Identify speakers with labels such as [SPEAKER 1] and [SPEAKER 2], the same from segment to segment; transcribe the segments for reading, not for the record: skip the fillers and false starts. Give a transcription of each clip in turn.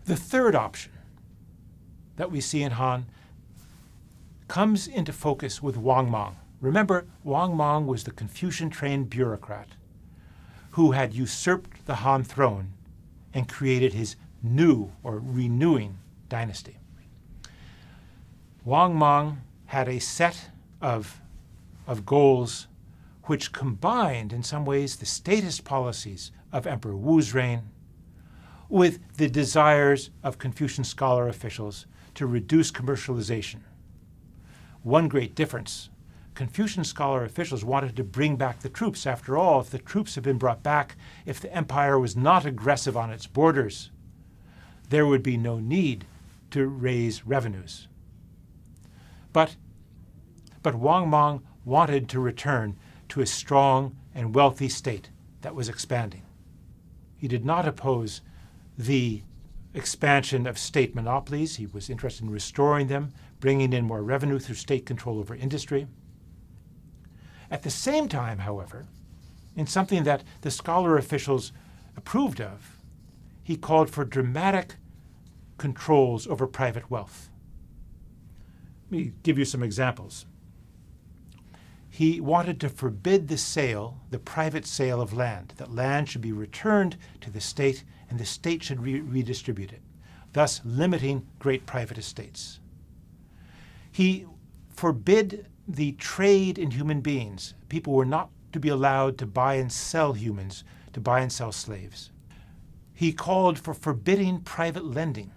[SPEAKER 1] The third option that we see in Han comes into focus with Wang Mang. Remember, Wang Mang was the Confucian-trained bureaucrat who had usurped the Han throne and created his new or renewing dynasty. Wang Mang had a set of goals which combined, in some ways, the statist policies of Emperor Wu's reign with the desires of Confucian scholar officials to reduce commercialization. One great difference: Confucian scholar officials wanted to bring back the troops. After all, if the troops had been brought back, if the empire was not aggressive on its borders, there would be no need to raise revenues. But Wang Mang wanted to return to a strong and wealthy state that was expanding. He did not oppose the expansion of state monopolies. He was interested in restoring them, bringing in more revenue through state control over industry. At the same time, however, in something that the scholar officials approved of, he called for dramatic controls over private wealth. Let me give you some examples. He wanted to forbid the private sale of land, that land should be returned to the state and the state should redistribute it, thus limiting great private estates. He forbid the trade in human beings. People were not to be allowed to buy and sell humans, to buy and sell slaves. He called for forbidding private lending,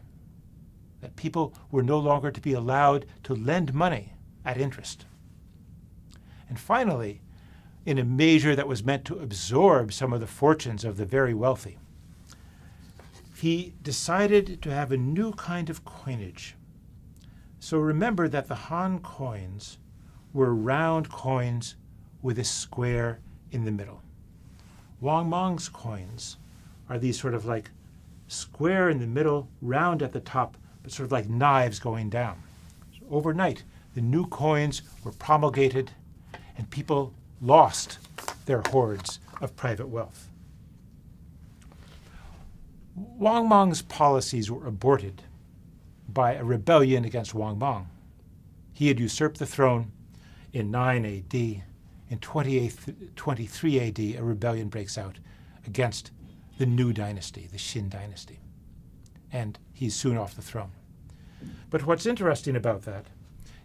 [SPEAKER 1] that people were no longer to be allowed to lend money at interest. And finally, in a measure that was meant to absorb some of the fortunes of the very wealthy, he decided to have a new kind of coinage. So remember that the Han coins were round coins with a square in the middle. Wang Mang's coins are these sort of like square in the middle, round at the top, but sort of like knives going down. So overnight, the new coins were promulgated and people lost their hoards of private wealth. Wang Mang's policies were aborted by a rebellion against Wang Mang. He had usurped the throne in 9 AD. In 23 AD, a rebellion breaks out against the new dynasty, the Xin dynasty, and he's soon off the throne. But what's interesting about that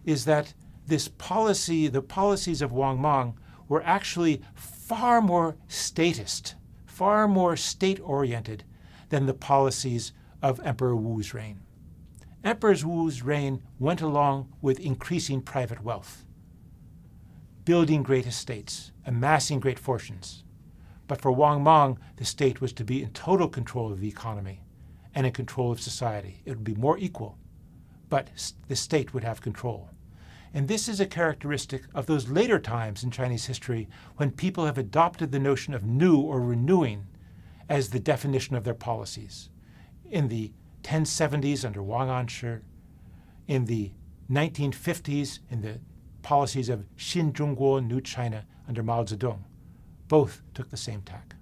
[SPEAKER 1] is that this policy, the policies of Wang Mang, were actually far more statist, far more state-oriented than the policies of Emperor Wu's reign. Emperor Wu's reign went along with increasing private wealth, building great estates, amassing great fortunes. But for Wang Mang, the state was to be in total control of the economy and in control of society. It would be more equal, but the state would have control. And this is a characteristic of those later times in Chinese history when people have adopted the notion of new or renewing as the definition of their policies. In the 1070s under Wang Anshi, in the 1950s in the policies of Xin Zhongguo, New China under Mao Zedong, both took the same tack.